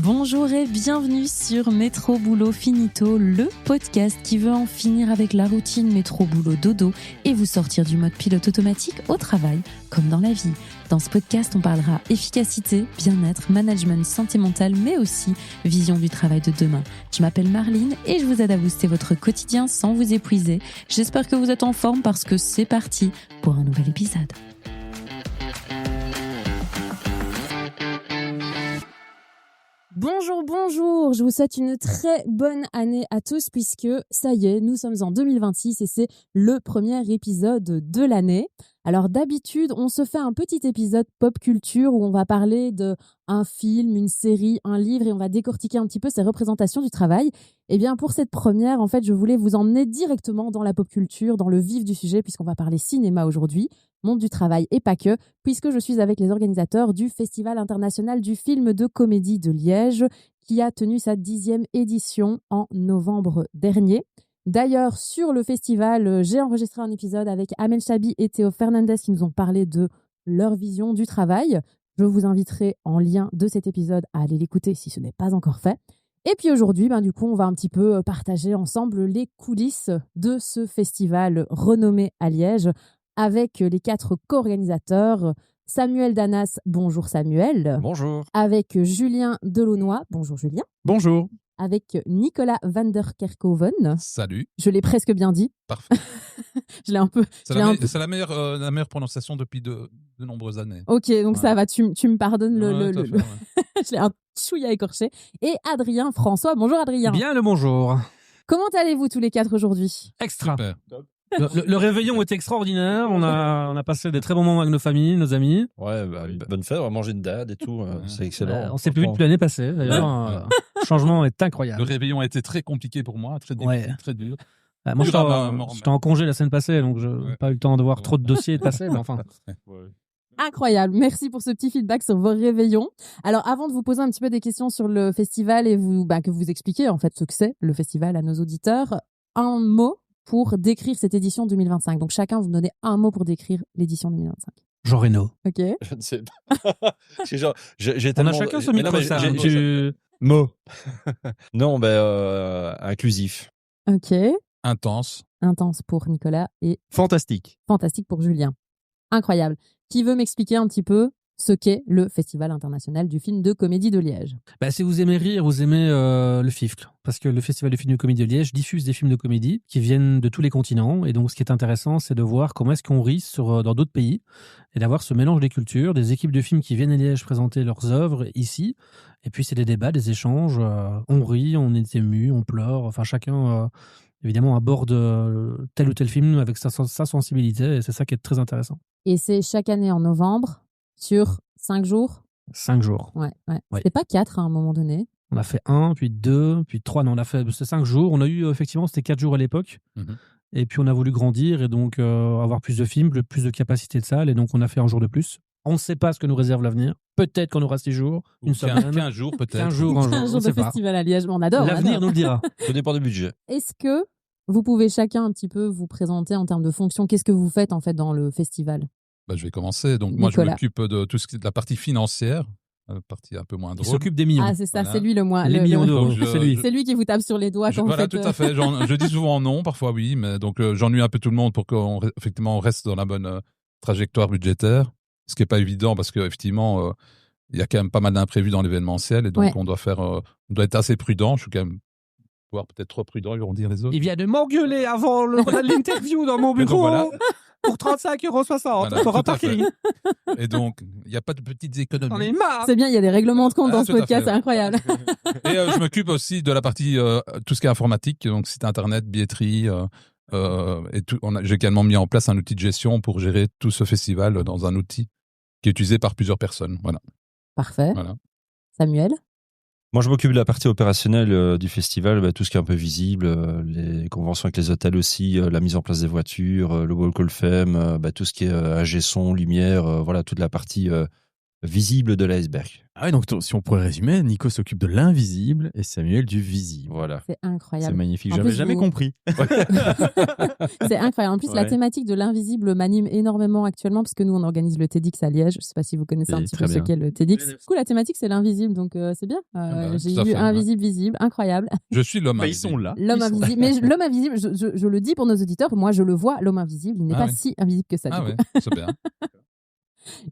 Bonjour et bienvenue sur Métro Boulot Finito, le podcast qui veut en finir avec la routine métro boulot dodo et vous sortir du mode pilote automatique au travail, comme dans la vie. Dans ce podcast, on parlera efficacité, bien-être, management, santé mentale, mais aussi vision du travail de demain. Je m'appelle Marline et je vous aide à booster votre quotidien sans vous épuiser. J'espère que vous êtes en forme parce que c'est parti pour un nouvel épisode. Bonjour, je vous souhaite une très bonne année à tous puisque ça y est, nous sommes en 2026 et c'est le premier épisode de l'année. Alors d'habitude, on se fait un petit épisode pop culture où on va parler d'un film, une série, un livre et on va décortiquer un petit peu ces représentations du travail. Et bien pour cette première, en fait, je voulais vous emmener directement dans la pop culture, dans le vif du sujet puisqu'on va parler cinéma aujourd'hui, monde du travail et pas que, puisque je suis avec les organisateurs du Festival international du film de comédie de Liège qui a tenu sa 10e édition en novembre dernier. D'ailleurs, sur le festival, j'ai enregistré un épisode avec Amel Chabi et Théo Fernandez qui nous ont parlé de leur vision du travail. Je vous inviterai en lien de cet épisode à aller l'écouter si ce n'est pas encore fait. Et puis aujourd'hui, du coup, on va un petit peu partager ensemble les coulisses de ce festival renommé à Liège avec les 4 co-organisateurs. Samuel Danas, bonjour Samuel. Bonjour. Avec Julien Delaunoy, bonjour Julien. Bonjour. Avec Nicolas van der Kerkhoven. Salut. Je l'ai presque bien dit. Parfait. Je l'ai un peu. C'est la meilleure prononciation depuis de nombreuses années. Ok, donc ça va, tu me pardonnes Ouais. Je l'ai un chouïa écorché. Et Adrien François, bonjour Adrien. Bien le bonjour. Comment allez-vous tous les 4 aujourd'hui ? Extra. Super. Le réveillon était extraordinaire. On a passé des très bons moments avec nos familles, nos amis. Ouais, bonne fête, on va manger une dade et tout, c'est excellent. On s'est plus vu depuis l'année passée. D'ailleurs, le changement est incroyable. Le réveillon a été très compliqué pour moi, très dur. Moi, j'étais en congé la semaine passée, donc je n'ai pas eu le temps de voir trop de dossiers passer, mais enfin. Incroyable, merci pour ce petit feedback sur vos réveillons. Alors avant de vous poser un petit peu des questions sur le festival et que vous expliquiez en fait ce que c'est le festival à nos auditeurs, un mot pour décrire cette édition 2025. Donc chacun vous donnez un mot pour décrire l'édition 2025. Jean Reno. Ok. Je ne sais pas. J'ai On tellement... a chacun ce micro. Mot. Non, inclusif. Ok. Intense. Intense pour Nicolas et Fantastique. fantastique pour Julien. Incroyable. Qui veut m'expliquer un petit peu ce qu'est le Festival international du film de comédie de Liège ? Si vous aimez rire, vous aimez le FIFCL. Parce que le Festival du film de comédie de Liège diffuse des films de comédie qui viennent de tous les continents. Et donc, ce qui est intéressant, c'est de voir comment est-ce qu'on rit dans d'autres pays et d'avoir ce mélange des cultures, des équipes de films qui viennent à Liège présenter leurs œuvres ici. Et puis, c'est des débats, des échanges. On rit, on est ému, on pleure. Enfin, chacun, évidemment, aborde tel ou tel film avec sa sensibilité. Et c'est ça qui est très intéressant. Et c'est chaque année en novembre sur 5 jours. 5 jours. Ouais. C'était pas 4 à un moment donné. On a fait 1, puis 2, puis 3. Non, on a fait 5 jours. On a eu, effectivement, c'était 4 jours à l'époque. Mm-hmm. Et puis, on a voulu grandir et donc avoir plus de films, plus de capacité de salle. Et donc, on a fait un jour de plus. On ne sait pas ce que nous réserve l'avenir. Peut-être qu'on aura 6 jours, une semaine. 15 jours, peut-être. 15 jours, un jour de festival à Liège. On adore. L'avenir nous le dira. Ça dépend du budget. Est-ce que vous pouvez chacun un petit peu vous présenter en termes de fonction ? Qu'est-ce que vous faites en fait dans le festival ? Je vais commencer. Donc, moi, je m'occupe de tout ce qui est de la partie financière. La partie un peu moins drôle. Il s'occupe des millions. Ah, c'est ça, voilà. c'est lui le moins. Les millions d'euros, c'est lui qui vous tape sur les doigts quand vous faites... Voilà, tout à fait. Je dis souvent non, parfois oui, mais donc j'ennuie un peu tout le monde pour qu'on effectivement on reste dans la bonne trajectoire budgétaire, ce qui n'est pas évident parce qu'effectivement, il y a quand même pas mal d'imprévus dans l'événementiel et donc on doit être assez prudent. Je suis quand même peut-être trop prudent, ils vont dire les autres. Il vient de m'engueuler avant l'interview dans mon bureau. Voilà. Pour 35,60 €. Voilà, pour un parking. Et donc, il n'y a pas de petites économies. On est marre. C'est bien, il y a des règlements de compte dans ce podcast, c'est incroyable. Et je m'occupe aussi de la partie, tout ce qui est informatique, donc site internet, billetterie. Et tout, j'ai également mis en place un outil de gestion pour gérer tout ce festival dans un outil qui est utilisé par plusieurs personnes. Voilà. Parfait. Voilà. Samuel ? Moi, je m'occupe de la partie opérationnelle du festival, tout ce qui est un peu visible, les conventions avec les hôtels aussi, la mise en place des voitures, le Walk of Fame, tout ce qui est ingé son, lumière, voilà, toute la partie visible de l'iceberg. Ah ouais, donc si on pourrait résumer, Nico s'occupe de l'invisible et Samuel du visible. Voilà. C'est C'est incroyable. magnifique, En j'avais plus, jamais vous- compris. C'est incroyable. En plus, la Ouais. thématique de l'invisible m'anime énormément actuellement parce que nous, on organise le TEDx à Liège. Je ne sais pas si vous connaissez un Oui, petit très peu ce bien. qu'est le TEDx. Du coup, la thématique, c'est l'invisible, donc c'est bien. bah, J'ai tout à eu fait, invisible, visible, incroyable. Je suis l'homme Bah, ils invisible. sont là. L'homme Ils sont là. invisible. Mais l'homme invisible, je le dis pour nos auditeurs, moi, je le vois, l'homme invisible, il n'est Ah pas oui. si invisible que ça. Ah du ouais, coup. c'est bien.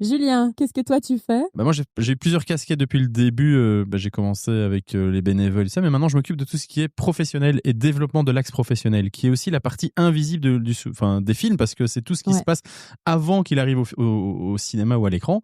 Julien, qu'est-ce que toi, tu fais? Bah moi, j'ai eu plusieurs casquettes depuis le début. J'ai commencé avec les bénévoles et ça, mais maintenant, je m'occupe de tout ce qui est professionnel et développement de l'axe professionnel, qui est aussi la partie invisible des films, parce que c'est tout ce qui se passe avant qu'il arrive au cinéma ou à l'écran.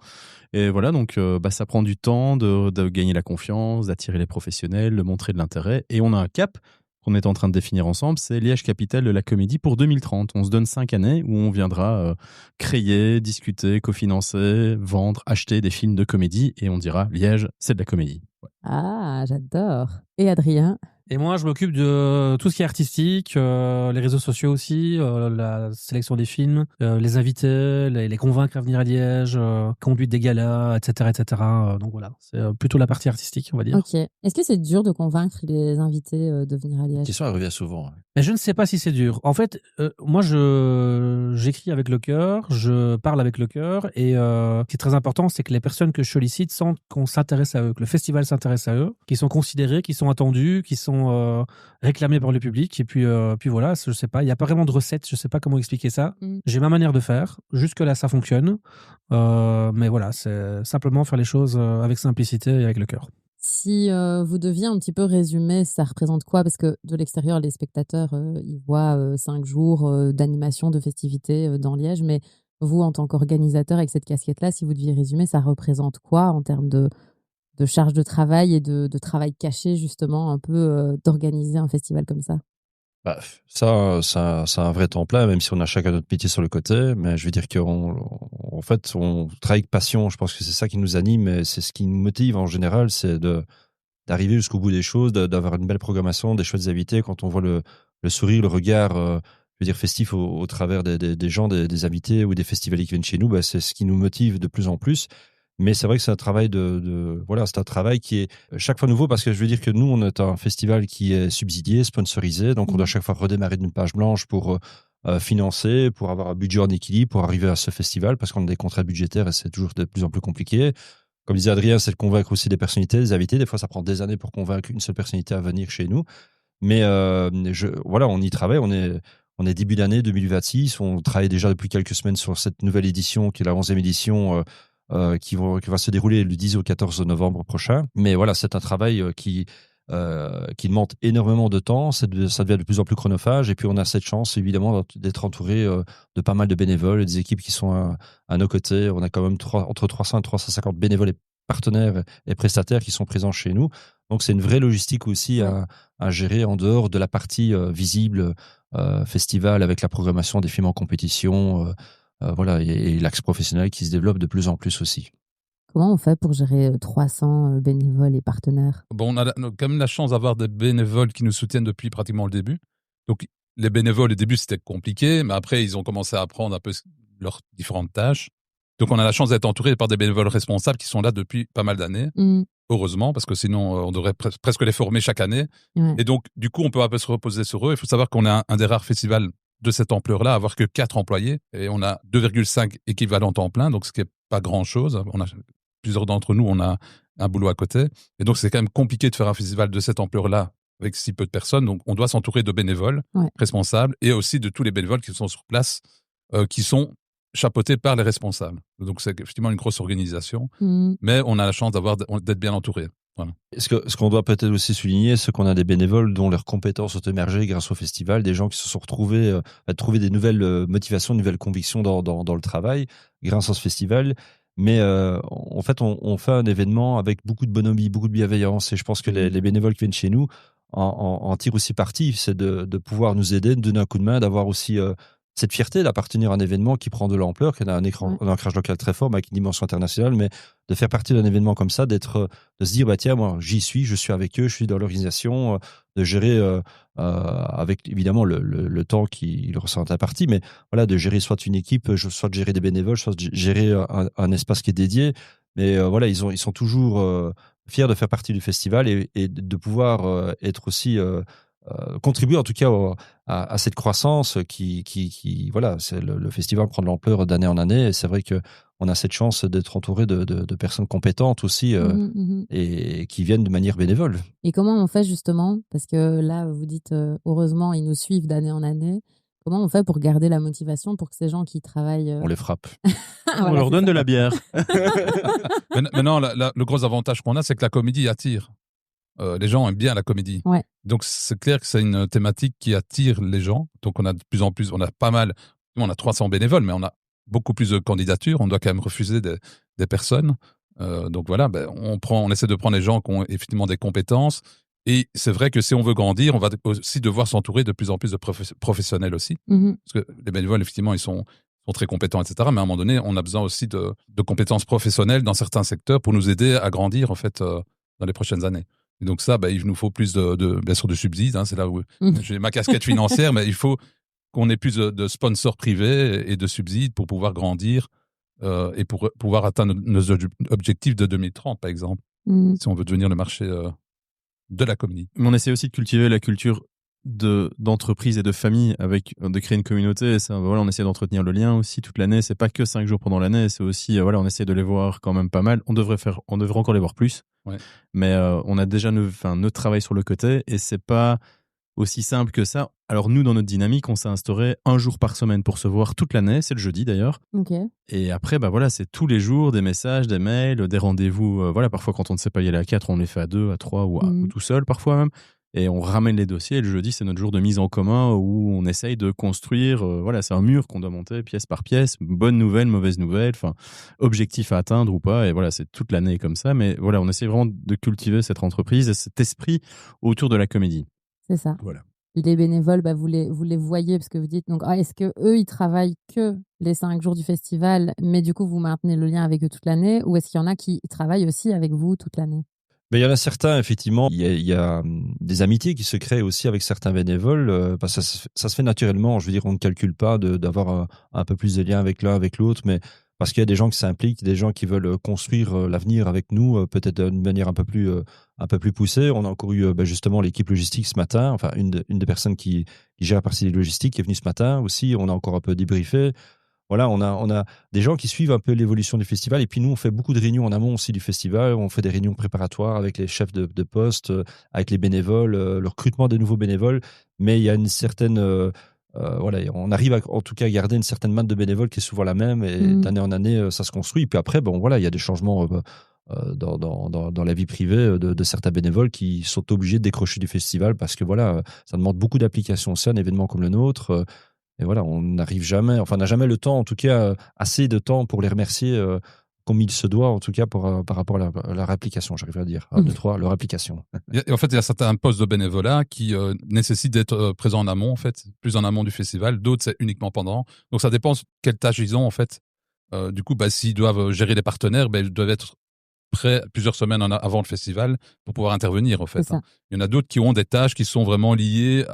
Et voilà, donc ça prend du temps de gagner la confiance, d'attirer les professionnels, de montrer de l'intérêt. Et on a un cap qu'on est en train de définir ensemble, c'est Liège capitale de la comédie pour 2030. On se donne 5 années où on viendra créer, discuter, cofinancer, vendre, acheter des films de comédie et on dira Liège, c'est de la comédie. Ouais. Ah, j'adore. Et Adrien? Et moi, je m'occupe de tout ce qui est artistique, les réseaux sociaux aussi, la sélection des films, les invités, les convaincre à venir à Liège, conduite des galas, etc., etc. Donc voilà, c'est plutôt la partie artistique, on va dire. Ok. Est-ce que c'est dur de convaincre les invités de venir à La Liège? question elle revient souvent. Mais je ne sais pas si c'est dur. En fait, moi, j'écris avec le cœur, je parle avec le cœur, et ce qui est très important, c'est que les personnes que je sollicite sentent qu'on s'intéresse à eux, que le festival s'intéresse à eux, qu'ils sont considérés, qu'ils sont attendus, qu'ils sont réclamés par le public. Et puis voilà, je sais pas, il n'y a pas vraiment de recette, je sais pas comment expliquer ça. J'ai ma manière de faire. Jusque-là, ça fonctionne. Mais voilà, c'est simplement faire les choses avec simplicité et avec le cœur. Si vous deviez un petit peu résumer, ça représente quoi? Parce que de l'extérieur, les spectateurs, ils voient 5 jours d'animation, de festivités dans Liège. Mais vous, en tant qu'organisateur avec cette casquette-là, si vous deviez résumer, ça représente quoi en termes de charge de travail et de travail caché, justement, un peu d'organiser un festival comme ça? Ça, c'est un vrai temps plein, même si on a chacun notre métier sur le côté. Mais je veux dire en fait, on travaille avec passion. Je pense que c'est ça qui nous anime et c'est ce qui nous motive en général, c'est d'arriver jusqu'au bout des choses, d'avoir une belle programmation, des chouettes invités. Quand on voit le sourire, le regard, je veux dire festif au travers des gens, des invités ou des festivaliers qui viennent chez nous, c'est ce qui nous motive de plus en plus. Mais c'est vrai que c'est un travail voilà, c'est un travail qui est chaque fois nouveau parce que je veux dire que nous, on est un festival qui est subsidié, sponsorisé, donc on doit chaque fois redémarrer d'une page blanche pour financer, pour avoir un budget en équilibre, pour arriver à ce festival parce qu'on a des contrats budgétaires et c'est toujours de plus en plus compliqué. Comme disait Adrien, c'est de convaincre aussi des personnalités, des invités. Des fois, ça prend des années pour convaincre une seule personnalité à venir chez nous. Mais voilà, on y travaille, on est début d'année 2026, on travaille déjà depuis quelques semaines sur cette nouvelle édition qui est la 11e édition qui va se dérouler le 10 au 14 novembre prochain. Mais voilà, c'est un travail qui demande énormément de temps, ça devient de plus en plus chronophage, et puis on a cette chance évidemment d'être entouré de pas mal de bénévoles, des équipes qui sont à nos côtés. On a quand même entre 300 et 350 bénévoles et partenaires et prestataires qui sont présents chez nous. Donc c'est une vraie logistique aussi à gérer en dehors de la partie visible festival avec la programmation des films en compétition, voilà, et l'axe professionnel qui se développe de plus en plus aussi. Comment on fait pour gérer 300 bénévoles et partenaires? Bon, on a quand même la chance d'avoir des bénévoles qui nous soutiennent depuis pratiquement le début. Donc, les bénévoles, au début, c'était compliqué, mais après, ils ont commencé à apprendre un peu leurs différentes tâches. Donc, on a la chance d'être entouré par des bénévoles responsables qui sont là depuis pas mal d'années. Heureusement, parce que sinon, on devrait presque les former chaque année. Ouais. Et donc, du coup, on peut un peu se reposer sur eux. Il faut savoir qu'on est un des rares festivals de cette ampleur-là, à avoir que 4 employés. Et on a 2,5 équivalents temps plein, donc ce qui n'est pas grand-chose. Plusieurs d'entre nous, on a un boulot à côté. Et donc, c'est quand même compliqué de faire un festival de cette ampleur-là avec si peu de personnes. Donc, on doit s'entourer de bénévoles responsables et aussi de tous les bénévoles qui sont sur place, qui sont chapeautés par les responsables. Donc, c'est effectivement une grosse organisation. Mais on a la chance d'être bien entouré. Voilà. Ce qu'on doit peut-être aussi souligner, c'est qu'on a des bénévoles dont leurs compétences ont émergé grâce au festival, des gens qui se sont retrouvés à trouver des nouvelles motivations, de nouvelles convictions dans le travail grâce à ce festival. Mais en fait, on fait un événement avec beaucoup de bonhomie, beaucoup de bienveillance. Et je pense que les bénévoles qui viennent chez nous en tirent aussi parti. C'est de pouvoir nous aider, de donner un coup de main, d'avoir aussi cette fierté d'appartenir à un événement qui prend de l'ampleur, qui a un ancrage local très fort, mais avec une dimension internationale. Mais de faire partie d'un événement comme ça, de se dire, tiens, moi, je suis avec eux, je suis dans l'organisation, de gérer avec évidemment le temps qu'il ressent à partie, mais voilà, de gérer soit une équipe, soit de gérer des bénévoles, soit de gérer un espace qui est dédié. Mais voilà, ils sont toujours fiers de faire partie du festival et de pouvoir être aussi contribuer en tout cas à cette croissance qui voilà, c'est le festival prend de l'ampleur d'année en année et c'est vrai que on a cette chance d'être entouré de personnes compétentes aussi et qui viennent de manière bénévole. Et comment on fait justement, parce que là vous dites heureusement ils nous suivent d'année en année, comment on fait pour garder la motivation pour que ces gens qui travaillent On les frappe. On leur donne de la bière. Maintenant, le gros avantage qu'on a, c'est que la comédie attire. Les gens aiment bien la comédie. Ouais. Donc, c'est clair que c'est une thématique qui attire les gens. Donc, on a de plus en plus, on a pas mal, on a 300 bénévoles, mais on a beaucoup plus de candidatures. On doit quand même refuser des personnes. Donc, voilà, on essaie de prendre les gens qui ont effectivement des compétences. Et c'est vrai que si on veut grandir, on va aussi devoir s'entourer de plus en plus de professionnels aussi. Parce que les bénévoles, effectivement, ils sont très compétents, etc. Mais à un moment donné, on a besoin aussi de compétences professionnelles dans certains secteurs pour nous aider à grandir, en fait, dans les prochaines années. Et donc ça, il nous faut plus bien sûr de subsides. Hein, c'est là où j'ai ma casquette financière, mais il faut qu'on ait plus de sponsors privés et de subsides pour pouvoir grandir et pour pouvoir atteindre nos objectifs de 2030, par exemple, si on veut devenir le marché de la comédie. Mais on essaie aussi de cultiver la culture d'entreprise et de famille de créer une communauté. Et ça, voilà, on essaie d'entretenir le lien aussi toute l'année. C'est pas que 5 jours pendant l'année, c'est aussi voilà, on essaie de les voir quand même pas mal. On devrait encore les voir plus. Ouais. Mais on a déjà notre travail sur le côté et c'est pas aussi simple que ça. Alors nous, dans notre dynamique, on s'est instauré 1 jour par semaine pour se voir toute l'année. C'est le jeudi d'ailleurs. Okay. Et après, voilà, c'est tous les jours des messages, des mails, des rendez-vous. Voilà, parfois quand on ne sait pas y aller à 4, on les fait à 2, à 3 ou tout seul parfois même. Et on ramène les dossiers. Et le jeudi, c'est notre jour de mise en commun où on essaye de construire. Voilà, c'est un mur qu'on doit monter pièce par pièce. Bonne nouvelle, mauvaise nouvelle. Enfin, objectif à atteindre ou pas. Et voilà, c'est toute l'année comme ça. Mais voilà, on essaie vraiment de cultiver cette entreprise et cet esprit autour de la comédie. C'est ça. Voilà. Les bénévoles, vous les voyez parce que vous dites donc est-ce que eux ils travaillent que les 5 jours du festival, mais du coup vous maintenez le lien avec eux toute l'année, ou est-ce qu'il y en a qui travaillent aussi avec vous toute l'année? Mais il y en a certains, effectivement, il y a des amitiés qui se créent aussi avec certains bénévoles, parce que ça se fait naturellement. Je veux dire, on ne calcule pas d'avoir un peu plus de lien avec l'un, avec l'autre, mais parce qu'il y a des gens qui s'impliquent, des gens qui veulent construire l'avenir avec nous, peut-être d'une manière un peu plus poussée. On a encore eu justement l'équipe logistique ce matin, enfin une des personnes qui gère la partie logistique qui est venue ce matin aussi. On a encore un peu débriefé. Voilà, on a des gens qui suivent un peu l'évolution du festival. Et puis nous, on fait beaucoup de réunions en amont aussi du festival. On fait des réunions préparatoires avec les chefs de poste, avec les bénévoles, le recrutement de nouveaux bénévoles. Mais il y a une certaine... voilà, on arrive en tout cas à garder une certaine masse de bénévoles qui est souvent la même. Et d'année en année, ça se construit. Et puis après, voilà, il y a des changements dans la vie privée de certains bénévoles qui sont obligés de décrocher du festival parce que voilà, ça demande beaucoup d'applications. C'est un événement comme le nôtre. Et voilà, on n'arrive jamais, enfin, on n'a jamais le temps, en tout cas, assez de temps pour les remercier comme il se doit, en tout cas, par rapport à leur application, j'arrive à dire. 1, 2, 3, leur application. En fait, il y a certains postes de bénévolat qui nécessitent d'être présents en amont, en fait, plus en amont du festival. D'autres, c'est uniquement pendant. Donc, ça dépend quelles tâches ils ont, en fait. Du coup, s'ils doivent gérer les partenaires, ils doivent être prêts plusieurs semaines avant le festival pour pouvoir intervenir, en fait. Hein. Il y en a d'autres qui ont des tâches qui sont vraiment liées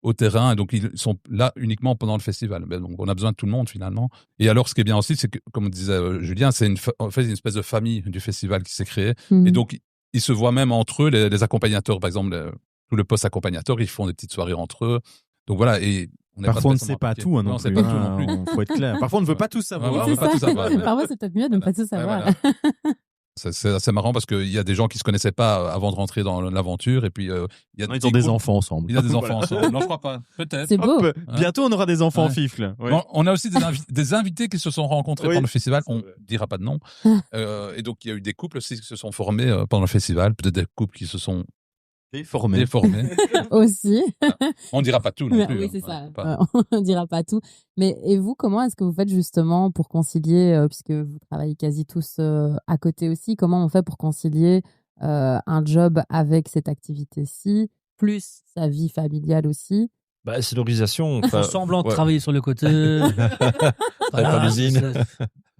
au terrain, et donc ils sont là uniquement pendant le festival. Donc on a besoin de tout le monde, finalement. Et alors, ce qui est bien aussi, c'est que, comme disait Julien, c'est en fait une espèce de famille du festival qui s'est créée. Et donc, ils se voient même entre eux, les accompagnateurs, par exemple, tout le poste accompagnateur, ils font des petites soirées entre eux. Donc voilà, et parfois, on ne sait pas tout, hein, non plus. Pas tout non plus. Faut être clair. Parfois, on ne veut pas tout savoir. Ouais, parfois, c'est peut-être mieux de ne pas tout savoir. Voilà. C'est assez marrant parce qu'il y a des gens qui se connaissaient pas avant de rentrer dans l'aventure et puis ils ont des enfants ensemble. Il y a des enfants ensemble. Non, je crois pas. Peut-être. C'est beau. Bientôt, on aura des enfants fifles. Ouais. Bon, on a aussi des invités qui se sont rencontrés pendant le festival. On dira pas de nom. Et donc, il y a eu des couples aussi qui se sont formés pendant le festival. Peut-être des couples qui se sont déformés. Aussi. On dira pas tout non plus. Oui, c'est ça. On dira pas tout. Mais et vous, comment est-ce que vous faites justement pour concilier, puisque vous travaillez quasi tous à côté aussi, comment on fait pour concilier un job avec cette activité-ci, plus sa vie familiale aussi? C'est l'organisation. Enfin, semblant de travailler sur le côté. Pas d'usine.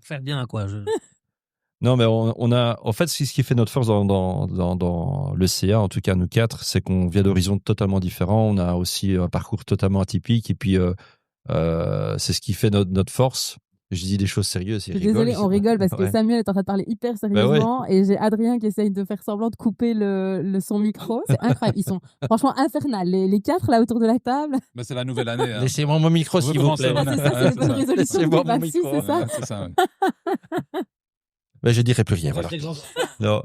Faire bien, quoi. Non, mais on a, en fait, ce qui fait notre force dans le CA, en tout cas nous 4, c'est qu'on vient d'horizons totalement différents. On a aussi un parcours totalement atypique, et puis c'est ce qui fait notre force. Je dis des choses sérieuses. Je suis désolée, on rigole parce que Samuel est en train de parler hyper sérieusement et j'ai Adrien qui essaye de faire semblant de couper son micro. C'est incroyable. Ils sont franchement infernales. Les 4 là autour de la table. Mais c'est la nouvelle année. Hein. Laissez-moi mon micro, s'il vous plaît. C'est ça, c'est une bonne résolution. Laissez-moi mon micro. C'est ça. C'est ça, ouais. Ben, je dirai plus rien. Voilà. Non.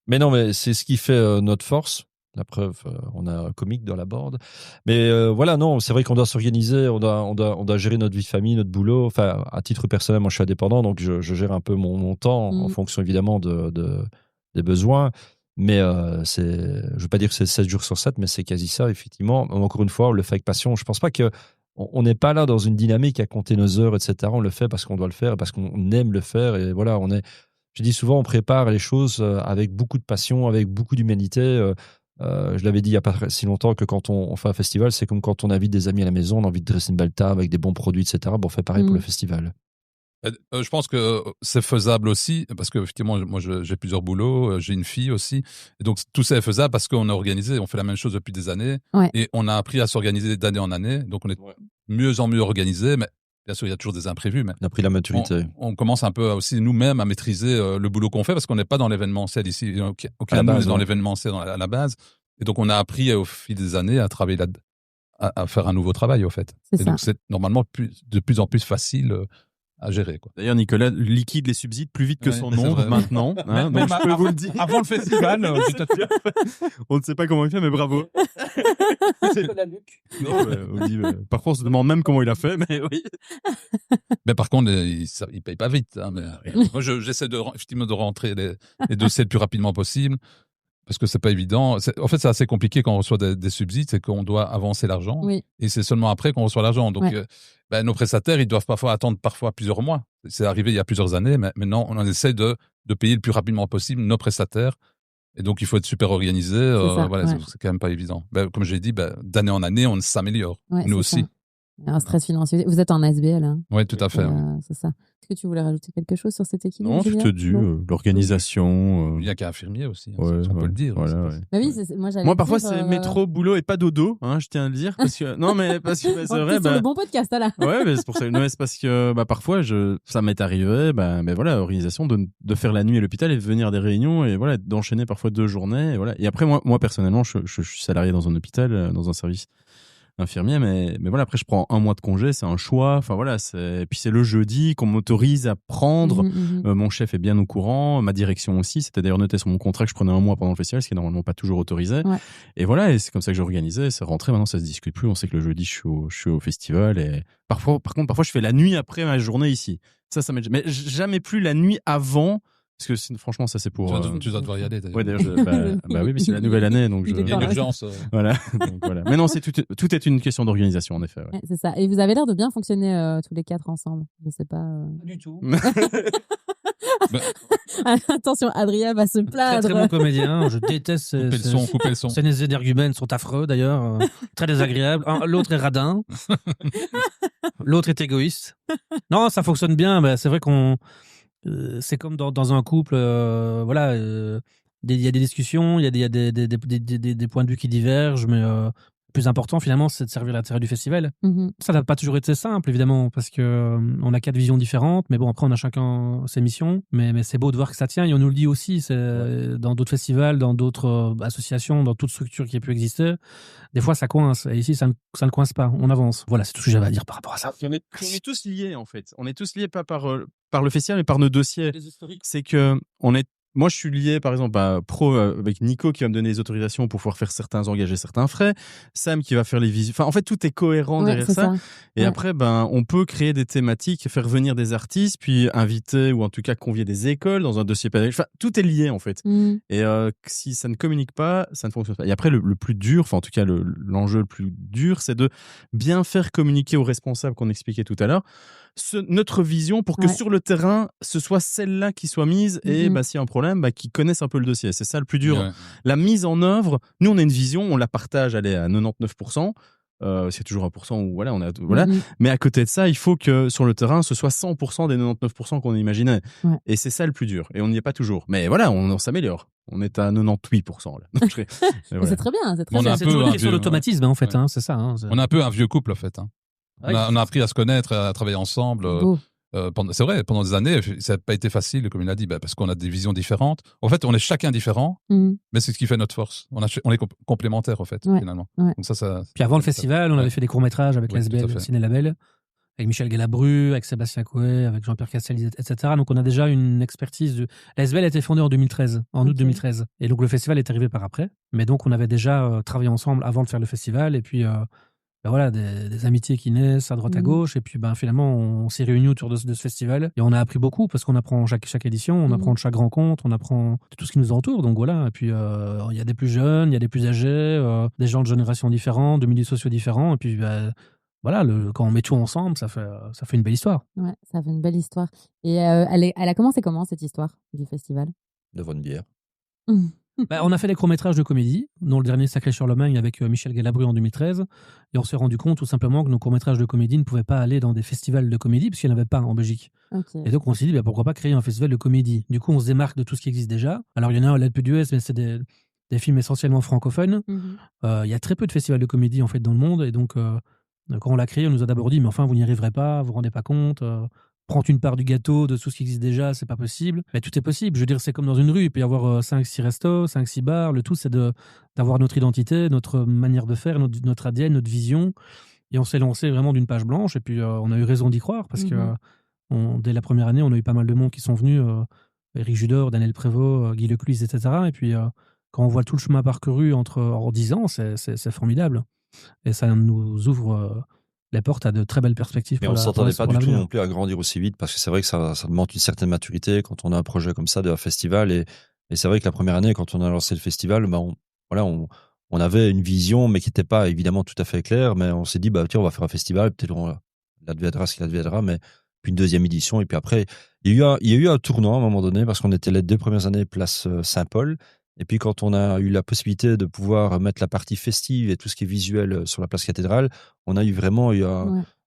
Mais non, mais c'est ce qui fait notre force. La preuve, on a un comique dans la board. Mais voilà, non, c'est vrai qu'on doit s'organiser, on doit gérer notre vie de famille, notre boulot. Enfin, à titre personnel, moi, je suis indépendant, donc je gère un peu mon temps en fonction évidemment des besoins. Mais je veux pas dire que c'est 7 jours sur 7, mais c'est quasi ça, effectivement. Encore une fois, on le fait avec passion. Je pense pas que on n'est pas là dans une dynamique à compter nos heures, etc. On le fait parce qu'on doit le faire, parce qu'on aime le faire. Et voilà, je dis souvent, on prépare les choses avec beaucoup de passion, avec beaucoup d'humanité. Je l'avais dit il n'y a pas si longtemps que quand on fait un festival, c'est comme quand on invite des amis à la maison, on a envie de dresser une belle table avec des bons produits, etc. Bon, on fait pareil pour le festival. Je pense que c'est faisable aussi, parce que effectivement, moi j'ai plusieurs boulots, j'ai une fille aussi, et donc tout ça est faisable parce qu'on est organisé, on fait la même chose depuis des années, et on a appris à s'organiser d'année en année, donc on est mieux en mieux organisé, mais bien sûr il y a toujours des imprévus, mais on a pris la maturité. On commence un peu aussi nous-mêmes à maîtriser le boulot qu'on fait, parce qu'on n'est pas dans l'événementiel ici, aucun de nous est dans l'événementiel à la base, et donc on a appris au fil des années à travailler à faire un nouveau travail au fait, et donc c'est normalement de plus en plus facile à gérer, quoi. D'ailleurs, Nicolas liquide les subsides plus vite que son nombre maintenant. Hein, donc je peux vous le dire. Avant le festival, on ne sait pas comment il fait, mais bravo. C'est la nuque. Parfois, on se demande même comment il a fait, mais oui. Mais par contre, il paye pas vite. Hein, mais moi, j'essaie effectivement de rentrer les dossiers le plus rapidement possible. Parce que c'est pas évident. En fait, c'est assez compliqué quand on reçoit des subsides, c'est qu'on doit avancer l'argent. Oui. Et c'est seulement après qu'on reçoit l'argent. Donc, nos prestataires, ils doivent parfois attendre plusieurs mois. C'est arrivé il y a plusieurs années, mais maintenant, on essaie de payer le plus rapidement possible nos prestataires. Et donc, il faut être super organisé. C'est quand même pas évident. Comme j'ai dit, d'année en année, on s'améliore. Nous aussi. Ça. Un stress financier. Vous êtes en SBL. Hein. Oui, tout à fait. C'est ça. Est-ce que tu voulais rajouter quelque chose sur cette équipe? Non, tout est dû. L'organisation. Il n'y a qu'un infirmier aussi, on peut le dire. Voilà, bah oui, moi, parfois, c'est métro, boulot et pas dodo, hein, je tiens à le dire. Parce que, non, mais parce que c'est vrai. C'est le bon podcast, là. Ouais, mais c'est pour ça. Non, c'est parce que parfois, ça m'est arrivé, voilà, organisation de faire la nuit à l'hôpital et de venir à des réunions et voilà, d'enchaîner parfois 2 journées. Et voilà. Et après, moi personnellement, je suis salarié dans un hôpital, dans un service infirmier, mais voilà, après je prends 1 mois de congé, c'est un choix, enfin voilà, et puis c'est le jeudi qu'on m'autorise à prendre, mon chef est bien au courant, ma direction aussi, c'était d'ailleurs noté sur mon contrat que je prenais 1 mois pendant le festival, ce qui est normalement pas toujours autorisé, et voilà, et c'est comme ça que j'ai organisé, c'est rentré, maintenant ça se discute plus, on sait que le jeudi je suis au festival, et par contre parfois je fais la nuit après ma journée ici, ça m'est mais jamais plus la nuit avant. Parce que franchement, ça c'est pour. Tu dois devoir y aller d'ailleurs. Ouais, d'ailleurs, oui, mais c'est la nouvelle année, donc il y a une urgence. Voilà, donc voilà. Mais non, tout est une question d'organisation, en effet. Ouais. C'est ça. Et vous avez l'air de bien fonctionner tous les 4 ensemble. Je sais pas. Pas du tout. Attention, Adrien va se plaindre. Très bon comédien. Je déteste couper le son. Ces énergumènes sont affreux d'ailleurs, très désagréables. L'autre est radin, l'autre est égoïste. Non, ça fonctionne bien. C'est vrai qu'on. C'est comme dans un couple, voilà, il y a des discussions, il y a des points de vue qui divergent, mais le plus important finalement, c'est de servir l'intérêt du festival. Ça n'a pas toujours été simple, évidemment, parce que on a 4 visions différentes, mais bon, après on a chacun ses missions, mais c'est beau de voir que ça tient, et on nous le dit aussi, dans d'autres festivals, dans d'autres associations, dans toute structure qui a pu exister, des fois ça coince, et ici ça ne coince pas, on avance. Voilà, c'est tout ce que j'avais à dire par rapport à ça. On est tous liés en fait, on est tous liés pas par le festival, mais par nos dossiers. C'est que moi, je suis lié, par exemple, avec Nico qui va me donner les autorisations pour pouvoir engager certains frais. Sam qui va faire les visites. Enfin, en fait, tout est cohérent derrière ça. Et après, on peut créer des thématiques, faire venir des artistes, puis inviter ou en tout cas convier des écoles dans un dossier pédagogique. Enfin, tout est lié, en fait. Et si ça ne communique pas, ça ne fonctionne pas. Et après, le plus dur, enfin, en tout cas, l'enjeu le plus dur, c'est de bien faire communiquer aux responsables qu'on expliquait tout à l'heure notre vision pour que sur le terrain, ce soit celle-là qui soit mise et s'il y a un problème, qu'ils connaissent un peu le dossier. C'est ça le plus dur. La mise en œuvre, nous, on a une vision, on la partage à 99%. C'est toujours 1% où voilà. Mais à côté de ça, il faut que sur le terrain, ce soit 100% des 99% qu'on imaginait. Et c'est ça le plus dur. Et on n'y est pas toujours. Mais voilà, on s'améliore. On est à 98% là. Donc, voilà. C'est très bien. C'est toujours une question d'automatisme en fait. Hein, c'est ça. Hein, on a un peu un vieux couple en fait. Hein. On a appris à se connaître, à travailler ensemble. C'est vrai, pendant des années, ça n'a pas été facile, comme il a dit, parce qu'on a des visions différentes. En fait, on est chacun différent, mais c'est ce qui fait notre force. On est complémentaires, en fait, finalement. Ouais. Donc ça. Puis avant le festival, on avait fait des courts-métrages avec l'ASBL Ciné Label, avec Michel Galabru, avec Sébastien Coé, avec Jean-Pierre Castel, etc. Donc on a déjà une expertise. L'ASBL a été fondée en 2013, en août 2013. Et donc le festival est arrivé par après. Mais donc on avait déjà travaillé ensemble avant de faire le festival. Et puis voilà, des amitiés qui naissent à droite à gauche. Et puis finalement, on s'est réunis autour de ce festival. Et on a appris beaucoup parce qu'on apprend chaque édition, on apprend de chaque rencontre, on apprend de tout ce qui nous entoure. Donc voilà. Et puis il y a des plus jeunes, il y a des plus âgés, des gens de générations différentes, de milieux sociaux différents. Et puis voilà, quand on met tout ensemble, ça fait une belle histoire. Ouais, ça fait une belle histoire. Et elle a commencé comment, cette histoire du festival? Devant une bière. On a fait des courts-métrages de comédie, dont le dernier Sacré sur le Magne avec Michel Galabru en 2013. Et on s'est rendu compte tout simplement que nos courts-métrages de comédie ne pouvaient pas aller dans des festivals de comédie, parce qu'il n'y en avait pas en Belgique. Okay. Et donc on s'est dit, pourquoi pas créer un festival de comédie? Du coup, on se démarque de tout ce qui existe déjà. Alors il y en a un à l'Alpe d'Huez, mais c'est des films essentiellement francophones. Il y a très peu de festivals de comédie en fait dans le monde. Et donc, quand on l'a créé, on nous a d'abord dit, mais enfin, vous n'y arriverez pas, vous vous rendez pas compte. Prendre une part du gâteau de tout ce qui existe déjà, c'est pas possible. Mais tout est possible. Je veux dire, c'est comme dans une rue. Il peut y avoir 5-6 restos, 5-6 bars. Le tout, c'est d'avoir notre identité, notre manière de faire, notre ADN, notre vision. Et on s'est lancé vraiment d'une page blanche. Et puis, on a eu raison d'y croire parce que dès la première année, on a eu pas mal de monde qui sont venus. Éric Judor, Daniel Prévost, Guy Lecluze, etc. Et puis, quand on voit tout le chemin parcouru en 10 ans, c'est formidable. Et ça nous ouvre les portes à de très belles perspectives. Mais on ne s'attendait pas du tout non plus à grandir aussi vite parce que c'est vrai que ça demande une certaine maturité quand on a un projet comme ça de festival. Et c'est vrai que la première année, quand on a lancé le festival, on avait une vision, mais qui n'était pas évidemment tout à fait claire. Mais on s'est dit, tiens, on va faire un festival, peut-être il adviendra ce qu'il adviendra. Mais puis une deuxième édition. Et puis après, il y a eu un tournant à un moment donné parce qu'on était les 2 premières années place Saint-Paul. Et puis quand on a eu la possibilité de pouvoir mettre la partie festive et tout ce qui est visuel sur la place cathédrale, on a eu vraiment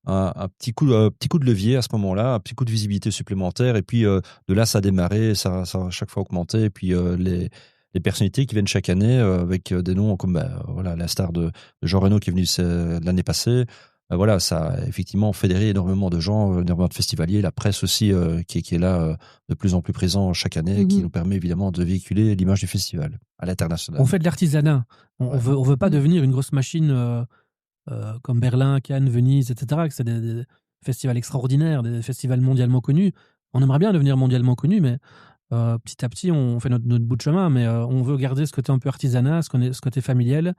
un petit coup de levier à ce moment-là, un petit coup de visibilité supplémentaire. Et puis de là, ça a démarré, ça a chaque fois augmenté. Et puis les personnalités qui viennent chaque année avec des noms comme la star de Jean Reno qui est venu l'année passée. Voilà, ça a effectivement fédéré énormément de gens, énormément de festivaliers, la presse aussi qui est là de plus en plus présent chaque année, qui nous permet évidemment de véhiculer l'image du festival à l'international. On fait de l'artisanat. On veut pas devenir une grosse machine comme Berlin, Cannes, Venise, etc. Que c'est des festivals extraordinaires, des festivals mondialement connus. On aimerait bien devenir mondialement connus, mais petit à petit, on fait notre bout de chemin. Mais on veut garder ce côté un peu artisanat, ce côté familial,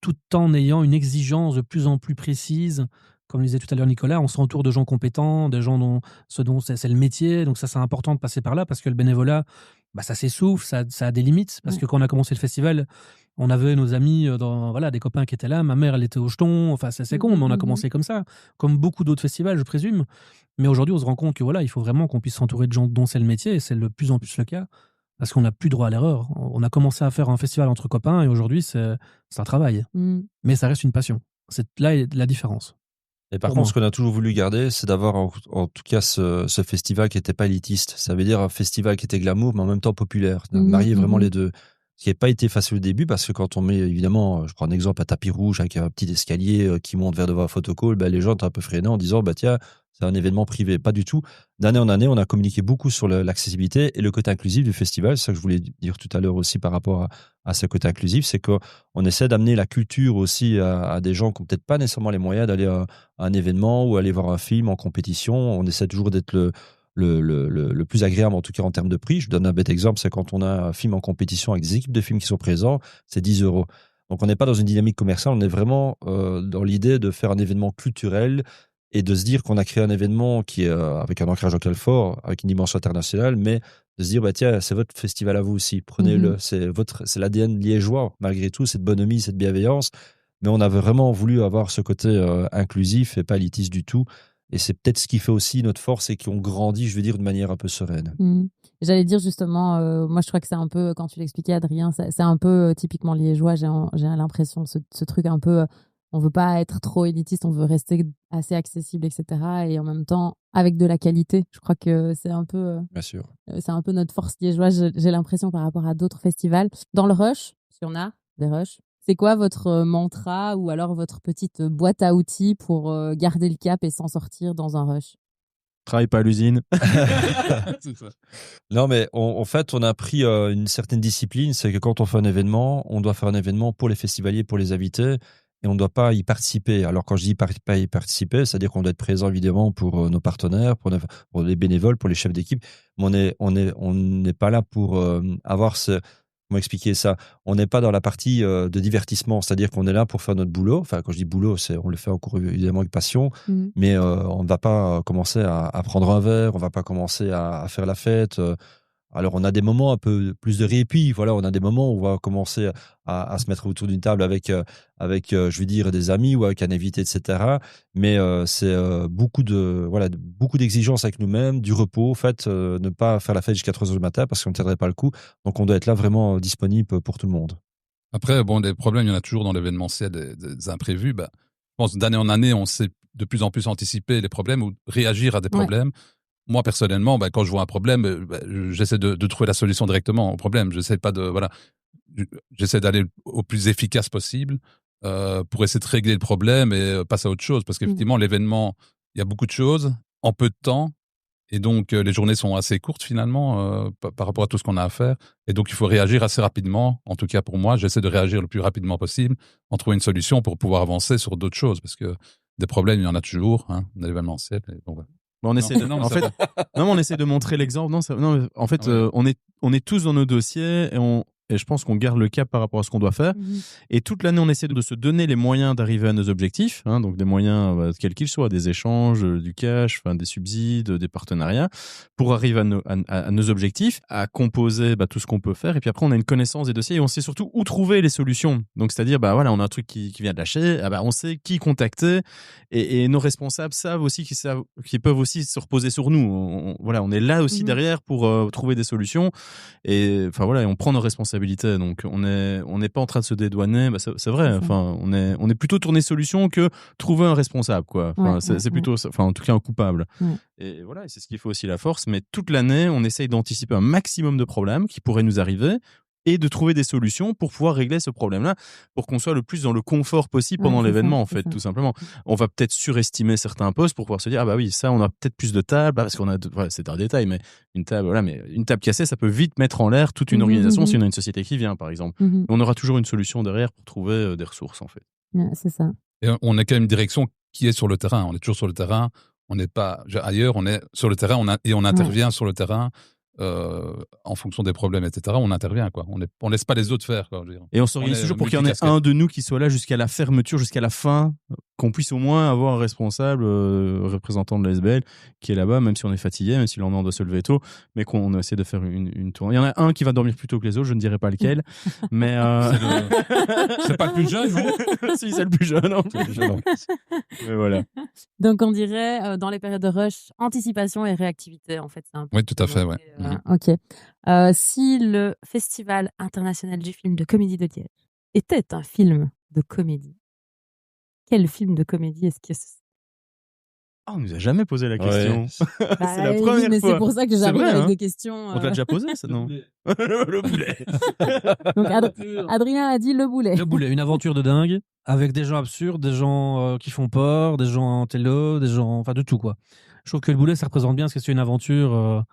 tout en ayant une exigence de plus en plus précise. Comme le disait tout à l'heure Nicolas, on s'entoure de gens compétents, des gens dont c'est le métier. Donc ça, c'est important de passer par là parce que le bénévolat, ça s'essouffle, ça a des limites. Parce que quand on a commencé le festival, on avait nos amis, des copains qui étaient là. Ma mère, elle était au jeton. Enfin, c'est con, mais on a commencé comme ça. Comme beaucoup d'autres festivals, je présume. Mais aujourd'hui, on se rend compte que il faut vraiment qu'on puisse s'entourer de gens dont c'est le métier. Et c'est de plus en plus le cas. Parce qu'on n'a plus droit à l'erreur. On a commencé à faire un festival entre copains et aujourd'hui, c'est un travail. Mais ça reste une passion. C'est là la différence. Et par contre, ce qu'on a toujours voulu garder, c'est d'avoir en tout cas ce festival qui n'était pas élitiste. Ça veut dire un festival qui était glamour, mais en même temps populaire. Marier vraiment les deux. Ce qui n'a pas été facile au début, parce que quand on met, évidemment, je prends un exemple, un tapis rouge avec un petit escalier qui monte vers devant un photocall, les gens sont un peu freinés en disant, tiens, c'est un événement privé. Pas du tout. D'année en année, on a communiqué beaucoup sur l'accessibilité et le côté inclusif du festival. C'est ça que je voulais dire tout à l'heure aussi par rapport à ce côté inclusif. C'est qu'on essaie d'amener la culture aussi à des gens qui n'ont peut-être pas nécessairement les moyens d'aller à un événement ou aller voir un film en compétition. On essaie toujours d'être le plus agréable, en tout cas en termes de prix. Je donne un bête exemple, c'est quand on a un film en compétition avec des équipes de films qui sont présents, c'est 10 €. Donc on n'est pas dans une dynamique commerciale, on est vraiment dans l'idée de faire un événement culturel et de se dire qu'on a créé un événement qui est avec un ancrage local fort, avec une dimension internationale, mais de se dire, tiens, c'est votre festival à vous aussi, prenez-le, c'est l'ADN liégeois, malgré tout, cette bonhomie, cette bienveillance, mais on avait vraiment voulu avoir ce côté inclusif et pas élitiste du tout. Et c'est peut-être ce qui fait aussi notre force et qu'on grandit, je veux dire, de manière un peu sereine. J'allais dire justement, moi je crois que c'est un peu, quand tu l'expliquais Adrien, c'est un peu typiquement liégeois, j'ai l'impression, ce truc un peu, on veut pas être trop élitiste, on veut rester assez accessible, etc. Et en même temps, avec de la qualité. Je crois que c'est un peu, bien sûr. C'est un peu notre force liégeoise, j'ai l'impression, par rapport à d'autres festivals. Dans le rush, parce qu'on a des rushs, c'est quoi votre mantra ou alors votre petite boîte à outils pour garder le cap et s'en sortir dans un rush? Travaille pas à l'usine. C'est ça. Non, mais en fait, on a pris une certaine discipline. C'est que quand on fait un événement, on doit faire un événement pour les festivaliers, pour les invités, et on ne doit pas y participer. Alors, quand je dis pas y participer, c'est-à-dire qu'on doit être présent, évidemment, pour nos partenaires, pour les bénévoles, pour les chefs d'équipe. Mais on n'est pas là pour avoir ce... Comment expliquer ça? On n'est pas dans la partie de divertissement, c'est-à-dire qu'on est là pour faire notre boulot. Enfin, quand je dis boulot, on le fait en cours évidemment avec passion, mais on ne va pas commencer à prendre un verre, on ne va pas commencer à faire la fête. Alors, on a des moments un peu plus de répit. Voilà, on a des moments où on va commencer à se mettre autour d'une table avec je veux dire, des amis ou avec un invité, etc. Mais c'est beaucoup d'exigences avec nous-mêmes, du repos. En fait, ne pas faire la fête jusqu'à 3 heures du matin parce qu'on ne tiendrait pas le coup. Donc, on doit être là vraiment disponible pour tout le monde. Après, bon, des problèmes, il y en a toujours dans l'événementiel, des imprévus. Je pense d'année en année, on sait de plus en plus anticiper les problèmes ou réagir à des problèmes. Moi, personnellement, quand je vois un problème, j'essaie de trouver la solution directement au problème. J'essaie d'aller au plus efficace possible pour essayer de régler le problème et passer à autre chose. Parce qu'effectivement, l'événement, il y a beaucoup de choses en peu de temps. Et donc, les journées sont assez courtes finalement par rapport à tout ce qu'on a à faire. Et donc, il faut réagir assez rapidement. En tout cas, pour moi, j'essaie de réagir le plus rapidement possible, en trouver une solution pour pouvoir avancer sur d'autres choses. Parce que des problèmes, il y en a toujours dans l'événementiel. On essaie de montrer l'exemple. On est tous dans nos dossiers et je pense qu'on garde le cap par rapport à ce qu'on doit faire. Et toute l'année, on essaie de se donner les moyens d'arriver à nos objectifs. Donc des moyens, quels qu'ils soient, des échanges, du cash, des subsides, des partenariats, pour arriver à nos objectifs, à composer tout ce qu'on peut faire. Et puis après, on a une connaissance des dossiers et on sait surtout où trouver les solutions. Donc c'est-à-dire, on a un truc qui vient de lâcher, on sait qui contacter et nos responsables savent aussi qu'ils peuvent aussi se reposer sur nous. On est là aussi derrière pour trouver des solutions et on prend nos responsabilités. Donc on n'est pas en train de se dédouaner, c'est vrai. On est plutôt tourné solution que trouver un responsable, quoi. C'est plutôt, en tout cas un coupable. Et voilà, et c'est ce qui fait aussi la force. Mais toute l'année, on essaye d'anticiper un maximum de problèmes qui pourraient nous arriver et de trouver des solutions pour pouvoir régler ce problème-là, pour qu'on soit le plus dans le confort possible pendant l'événement, tout simplement. On va peut-être surestimer certains postes pour pouvoir se dire, ça, on a peut-être plus de tables, parce qu'on a, c'est un détail, mais une table cassée, ça peut vite mettre en l'air toute une organisation si on a une société qui vient, par exemple. On aura toujours une solution derrière pour trouver des ressources, en fait. C'est ça. Et on a quand même une direction qui est sur le terrain. On est toujours sur le terrain. On n'est pas ailleurs, on est sur le terrain et on intervient sur le terrain. En fonction des problèmes, etc., on intervient, quoi. On laisse pas les autres faire, quoi, je veux dire. Et on s'organise toujours pour qu'il y en ait un de nous qui soit là jusqu'à la fermeture, jusqu'à la fin, qu'on puisse au moins avoir un responsable, représentant de l'ASBL, qui est là-bas, même si on est fatigué, même si le lendemain on doit se lever tôt, mais qu'on essaie de faire une tournée. Il y en a un qui va dormir plus tôt que les autres, je ne dirai pas lequel, mais c'est pas le plus jeune, non? Si, c'est le plus jeune, non. Mais voilà. Donc on dirait dans les périodes de rush, anticipation et réactivité, en fait, c'est un peu. Oui, tout à fait, ouais. Ok. Si le Festival international du film de comédie de Liège était un film de comédie, quel film de comédie est-ce que c'est? On nous a jamais posé la question. C'est la première mais fois. c'est pour ça que j'arrive vrai, avec des questions. On te l'a déjà posé, ça, non? Le boulet. Donc Adrien a dit le boulet. Le boulet, une aventure de dingue, avec des gens absurdes, des gens qui font peur, des gens télo, des gens, de tout, quoi. Je trouve que le boulet, ça représente bien ce que c'est une aventure.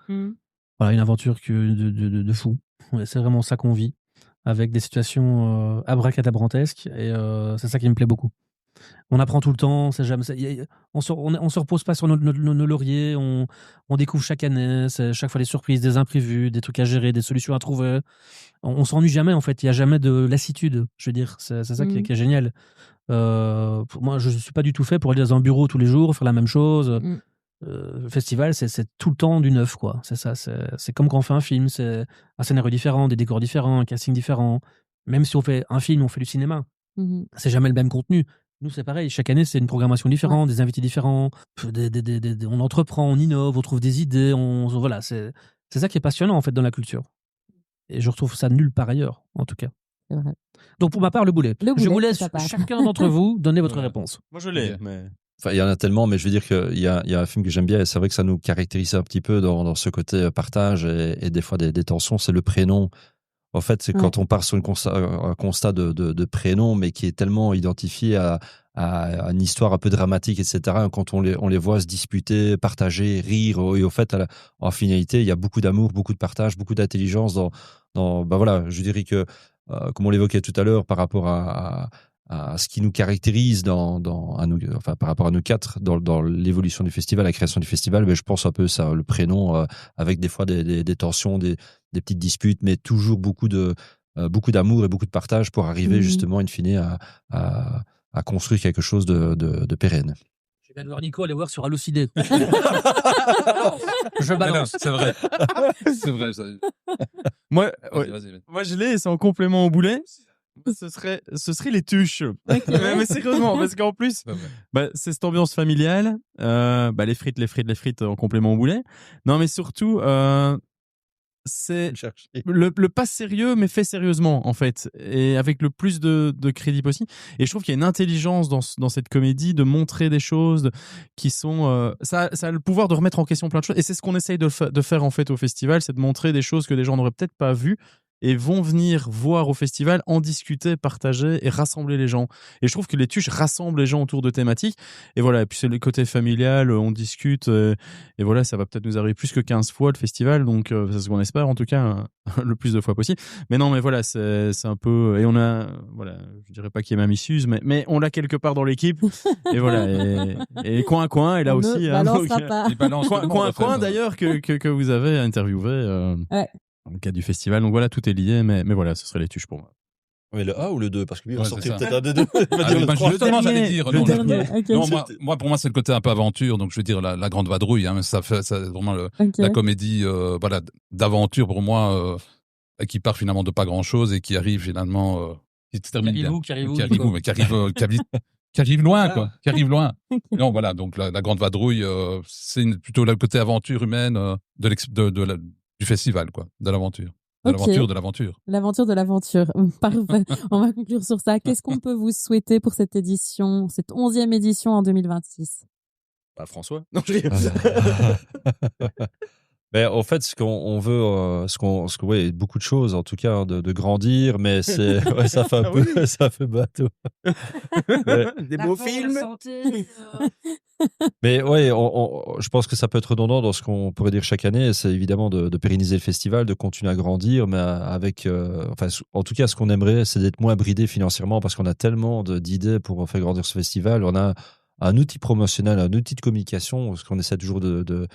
Voilà, une aventure de fou. Ouais, c'est vraiment ça qu'on vit, avec des situations abracadabrantesques, et c'est ça qui me plaît beaucoup. On apprend tout le temps, c'est jamais, on se repose pas sur nos lauriers, on découvre chaque année, c'est chaque fois des surprises, des imprévus, des trucs à gérer, des solutions à trouver. On s'ennuie jamais, en fait, il y a jamais de lassitude, je veux dire, c'est ça qui est génial. Moi, je suis pas du tout fait pour aller dans un bureau tous les jours, faire la même chose. Le festival, c'est tout le temps du neuf, quoi. C'est ça, c'est comme quand on fait un film, c'est un scénario différent, des décors différents, un casting différent. Même si on fait un film, on fait du cinéma. C'est jamais le même contenu. Nous, c'est pareil. Chaque année, c'est une programmation différente, des invités différents. On entreprend, on innove, on trouve des idées. Voilà, c'est ça qui est passionnant, en fait, dans la culture. Et je retrouve ça nulle part ailleurs, en tout cas. C'est vrai. Donc, pour ma part, le boulet. Je vous laisse chacun d'entre vous donner votre réponse. Moi, je l'ai, mais... Enfin, il y en a tellement, mais je veux dire qu'il y a un film que j'aime bien et c'est vrai que ça nous caractérise un petit peu dans ce côté partage et des fois des tensions, c'est le prénom. En fait, c'est quand on part sur un constat de prénom, mais qui est tellement identifié à à une histoire un peu dramatique, etc. Quand on les voit se disputer, partager, rire, et au fait, en finalité, il y a beaucoup d'amour, beaucoup de partage, beaucoup d'intelligence bah voilà, je dirais que, comme on l'évoquait tout à l'heure, par rapport à ce qui nous caractérise par rapport à nous quatre dans l'évolution du festival, la création du festival, mais je pense un peu ça, le prénom, avec des fois des tensions, des petites disputes, mais toujours beaucoup d'amour et beaucoup de partage pour arriver justement in fine à construire quelque chose de pérenne. Je viens de voir Nico aller voir sur Halluciné. Je balance. Non, c'est vrai. C'est vrai. Ça. Moi, Vas-y. moi, je l'ai, et c'est en complément au boulet. Ce serait les tuches. Okay. Mais sérieusement, parce qu'en plus, c'est cette ambiance familiale. Les frites en complément au boulet. Non, mais surtout, c'est le pas sérieux, mais fait sérieusement, en fait, et avec le plus de crédit possible. Et je trouve qu'il y a une intelligence dans cette comédie de montrer des choses qui sont... ça a le pouvoir de remettre en question plein de choses. Et c'est ce qu'on essaye de faire, en fait, au festival, c'est de montrer des choses que les gens n'auraient peut-être pas vues et vont venir voir au festival, en discuter, partager et rassembler les gens. Et je trouve que les tuches rassemblent les gens autour de thématiques. Et voilà, et puis c'est le côté familial, on discute, et voilà, ça va peut-être nous arriver plus que 15 fois le festival, donc c'est ce qu'on espère en tout cas, le plus de fois possible. Mais non, mais voilà, c'est un peu... Et on a, voilà, je dirais pas qu'il y a Mamie mais on l'a quelque part dans l'équipe. Et voilà, et Coin, et là on aussi... ne balancera pas. Coin d'ailleurs, que vous avez interviewé. Ouais. Dans le cadre du festival. Donc voilà, tout est lié, mais voilà, ce serait les tuches pour moi. Oui, le A ou le 2, parce que lui, on sortait peut-être un des deux. Justement, j'allais dire. Le dernier. Okay. Non, moi, pour moi, c'est le côté un peu aventure. Donc, je veux dire, la grande vadrouille. Hein, ça fait vraiment la comédie d'aventure, pour moi, qui part finalement de pas grand-chose et qui arrive finalement... qui se termine bien. Qui arrive loin, quoi. Qui arrive loin. Non, voilà, donc la grande vadrouille, c'est plutôt le côté aventure humaine du festival, quoi, de l'aventure. De l'aventure. L'aventure de l'aventure. Parfait. On va conclure sur ça. Qu'est-ce qu'on peut vous souhaiter pour cette édition, cette 11e édition en 2026? François. Non, je rigole. Mais en fait, ce qu'on veut, beaucoup de choses, en tout cas, de grandir, mais ça fait un peu, ça fait bateau. Des beaux films. Mais ouais, je pense que ça peut être redondant dans ce qu'on pourrait dire chaque année, c'est évidemment de pérenniser le festival, de continuer à grandir, mais avec, en tout cas, ce qu'on aimerait, c'est d'être moins bridé financièrement, parce qu'on a tellement d'idées pour faire grandir ce festival. On a un outil promotionnel, un outil de communication, parce qu'on essaie toujours de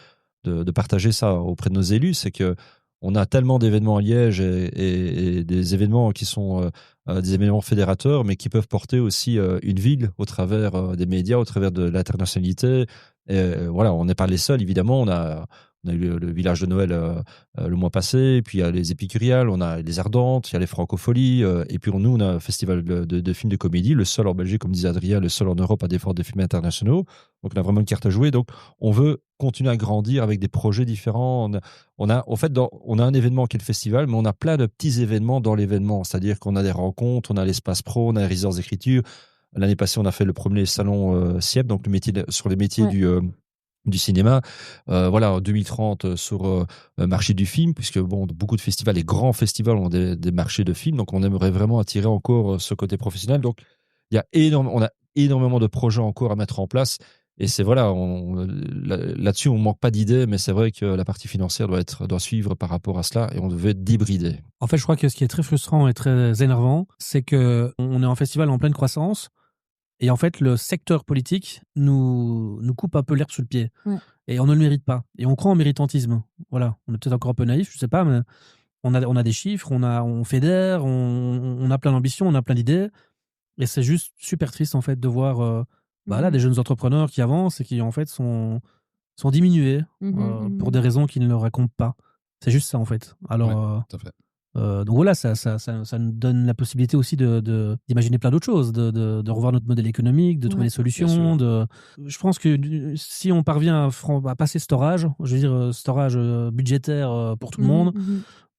partager ça auprès de nos élus, c'est que on a tellement d'événements à Liège et des événements qui sont des événements fédérateurs, mais qui peuvent porter aussi une ville au travers des médias, au travers de l'internationalité. Et voilà, on n'est pas les seuls, évidemment. On a eu le village de Noël le mois passé, et puis il y a les Épicuriales, on a les Ardentes, il y a les Francopholies, et puis nous, on a un festival de films de comédie, le seul en Belgique, comme disait Adrien, le seul en Europe à défendre des films internationaux. Donc on a vraiment une carte à jouer. Donc on veut continuer à grandir avec des projets différents. On a un événement qui est le festival, mais on a plein de petits événements dans l'événement. C'est-à-dire qu'on a des rencontres, on a l'espace pro, on a les résidences d'écriture. L'année passée, on a fait le premier salon CIEP, donc sur les métiers du cinéma. En 2030 sur marché du film, puisque beaucoup de festivals, les grands festivals ont des marchés de films, donc on aimerait vraiment attirer encore ce côté professionnel. Donc on a énormément de projets encore à mettre en place. Et c'est là-dessus, on manque pas d'idées, mais c'est vrai que la partie financière doit suivre par rapport à cela, et on devait débrider. En fait, je crois que ce qui est très frustrant et très énervant, c'est que on est en festival en pleine croissance, et en fait, le secteur politique nous coupe un peu l'herbe sous le pied, et on ne le mérite pas. Et on croit en méritantisme. Voilà, on est peut-être encore un peu naïf, je sais pas, mais on a des chiffres, on fédère, on a plein d'ambitions, on a plein d'idées, et c'est juste super triste en fait de voir. Des jeunes entrepreneurs qui avancent et qui en fait sont diminués pour des raisons qu'ils ne racontent pas. C'est juste ça en fait. Alors, tout à fait. donc voilà, ça nous donne la possibilité aussi d'imaginer plein d'autres choses, de revoir notre modèle économique, de trouver des solutions. Je pense que si on parvient à passer cet orage, je veux dire cet orage budgétaire pour tout le monde,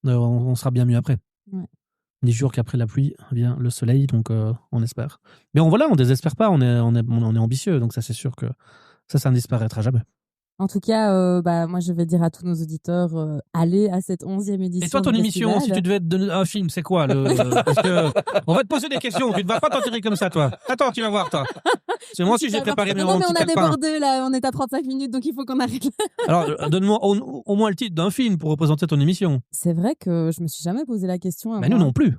on sera bien mieux après. Ouais. 10 jours qu'après la pluie vient le soleil, donc on espère. Mais on désespère pas, on est ambitieux, donc ça c'est sûr que ça ne disparaîtra jamais. En tout cas, moi, je vais dire à tous nos auditeurs, allez à cette 11e édition. Et toi, ton du émission, si festival. tu devais te donner un film, c'est quoi Parce que on va te poser des questions. Tu ne vas pas t'en tirer comme ça, toi. Attends, tu vas voir, toi. C'est moi aussi, j'ai préparé Non, mon mais petit on a calepin. débordé, là. On est à 35 minutes, donc il faut qu'on arrête. Alors, donne-moi au moins le titre d'un film pour représenter ton émission. C'est vrai que je me suis jamais posé la question. Mais nous non plus.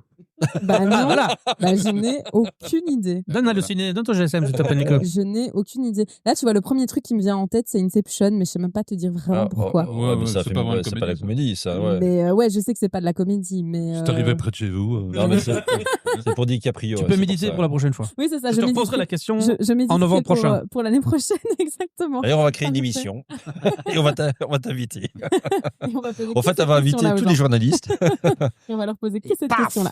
Bah non. Voilà. Bah, je n'ai aucune idée. Donne le ciné, donne ton GSM, s'il te plaît, Nico. Je n'ai aucune idée. Là, tu vois, le premier truc qui me vient en tête, c'est Inception, mais je sais même pas te dire vraiment pourquoi. Ouais, mais ça c'est fait pas vraiment une c'est pas la comédie, comédie, ça. Ouais. Mais ouais, je sais que c'est pas de la comédie, mais. C'est arrivé près de chez vous. Non, mais c'est pour DiCaprio. Tu ouais, peux c'est méditer ça. pour la prochaine fois. Oui, c'est ça. Je te méditerai- reposerai la question je méditerai en novembre pour, prochain. pour l'année prochaine, exactement. D'ailleurs, on va créer une Parfait. émission et on va t'inviter. Et on va poser En que fait, cette on va inviter question-là aux tous gens. les journalistes. Et on va leur poser que cette Paf question-là.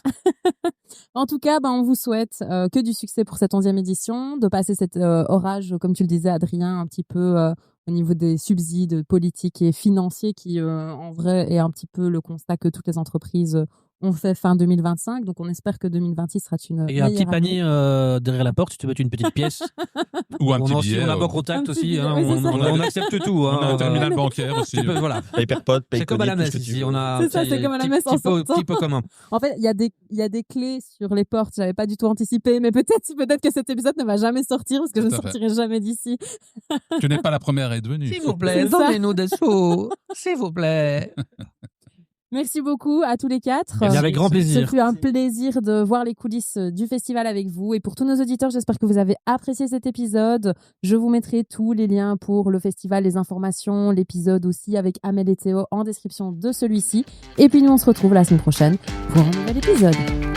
En tout cas, on vous souhaite que du succès pour cette 11e édition, de passer cet orage, comme tu le disais, Adrien, un petit peu au niveau des subsides politiques et financiers qui, en vrai, est un petit peu le constat que toutes les entreprises ont fait fin 2025. Donc, on espère que 2026 sera une Et un petit meilleure panier année. derrière la porte, si tu veux mettre une petite pièce. Ou un on petit a aussi, billet. on a banque Un contact petit aussi. billet, Hein, oui, c'est ça. on accepte tout. On a un Hein, terminal bancaire aussi. tu peux, voilà. Hyperpod, C'est comme à la Payconic, messe tout ce que tu ici. veux. On a C'est ça, c'est comme à la messe en sortant. petit peu commun. En fait, il y a des clés sur les portes. J'avais pas du tout anticipé, mais peut-être que cet épisode ne va jamais sortir parce que je ne Tout à fait. sortirai jamais d'ici. Tu n'es pas la première à être venue. S'il vous plaît, plaît, donnez-nous des sous. S'il vous plaît. Merci beaucoup à tous les quatre. Eh bien, avec grand Ce plaisir. fut un plaisir de voir les coulisses du festival avec vous. Et pour tous nos auditeurs, j'espère que vous avez apprécié cet épisode. Je vous mettrai tous les liens pour le festival, les informations, l'épisode aussi avec Amel et Théo en description de celui-ci. Et puis nous, on se retrouve la semaine prochaine pour un nouvel épisode.